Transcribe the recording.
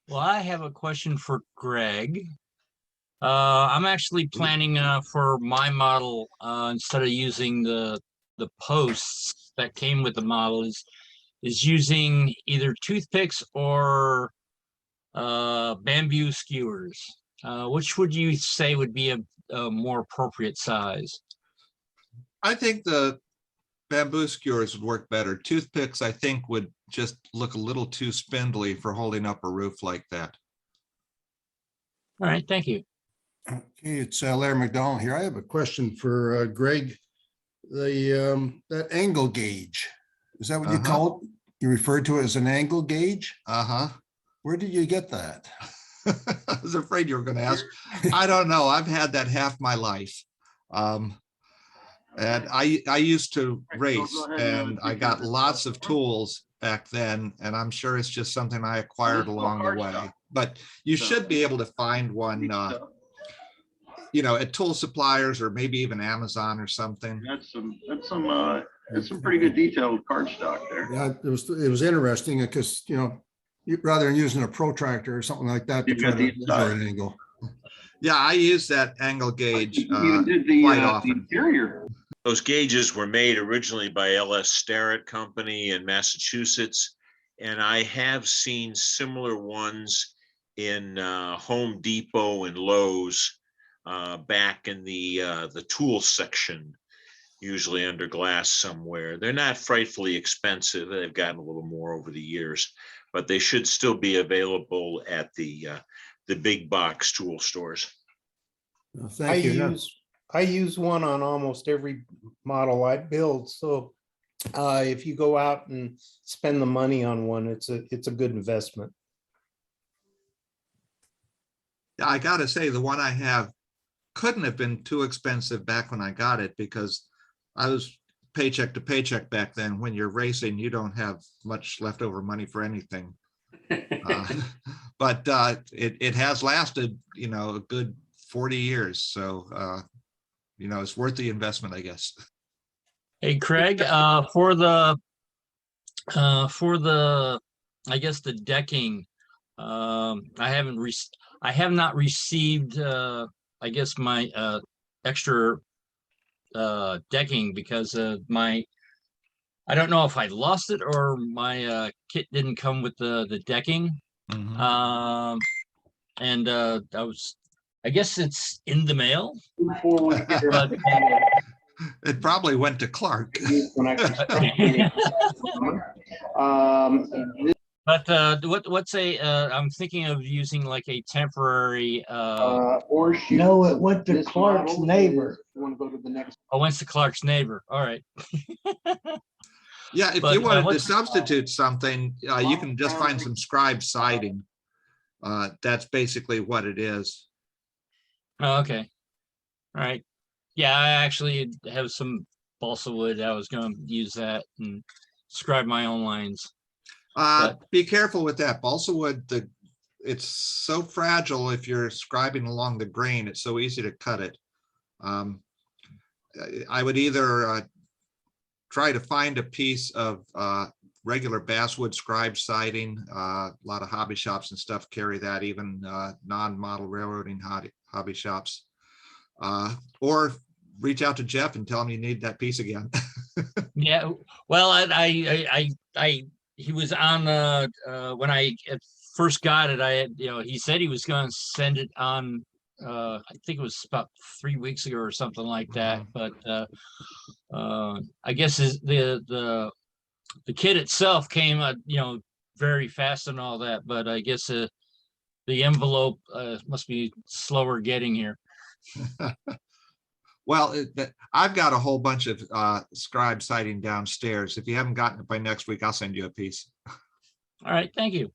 Well, I have a question for Greg. I'm actually planning for my model instead of using the posts that came with the model is using either toothpicks or bamboo skewers. Which would you say would be a more appropriate size? I think the bamboo skewers would work better. Toothpicks, I think, would just look a little too spindly for holding up a roof like that. All right, thank you. Okay, it's Larry McDonald here. I have a question for Greg. That angle gauge, is that what you call it? You refer to it as an angle gauge? Uh-huh. Where did you get that? I was afraid you were going to ask. I don't know. I've had that half my life. And I used to race and I got lots of tools back then, and I'm sure it's just something I acquired along the way. But you should be able to find one, at tool suppliers or maybe even Amazon or something. That's some pretty good detailed cardstock there. Yeah, it was interesting because, rather than using a protractor or something like that to You've try got to the measure an angle. Yeah, I use that angle gauge You even did quite the often. interior. Those gauges were made originally by LS Starrett Company in Massachusetts, and I have seen similar ones in Home Depot and Lowe's back in the tool section, usually under glass somewhere. They're not frightfully expensive. They've gotten a little more over the years, but they should still be available at the big box tool stores. Well, thank you. I use one on almost every model I build. So if you go out and spend the money on one, it's a good investment. Yeah, I gotta say, the one I have couldn't have been too expensive back when I got it, because I was paycheck to paycheck back then. When you're racing, you don't have much leftover money for anything. But it has lasted, a good 40 years. So, it's worth the investment, I guess. Hey, Craig, for the I guess the decking, I have not received I guess my extra decking because I don't know if I lost it or my kit didn't come with the decking. Mhm. And I guess it's in the mail. But It probably went to Clark. But what's I'm thinking of using like a temporary or No, it went to this Clark's model neighbor. is- You want to go to the next. went to Clark's neighbor. All right. Yeah, if But, you wanted to what's- substitute something, you can just find some scribe siding. That's basically what it is. Oh, okay. All right. Yeah, I actually have some balsa wood. I was going to use that and scribe my own lines. Be careful with that balsa wood. It's so fragile. If you're scribing along the grain, it's so easy to cut it. I would either try to find a piece of regular basswood scribe siding. A lot of hobby shops and stuff carry that, even non-model railroading hobby shops. Or reach out to Jeff and tell him you need that piece again. Yeah. Well, he was on when I first got it. He said he was going to send it on. I think it was about 3 weeks ago or something like that. But I guess the kit itself came, very fast and all that. But I guess the envelope must be slower getting here. Well, I've got a whole bunch of scribe siding downstairs. If you haven't gotten it by next week, I'll send you a piece. All right. Thank you.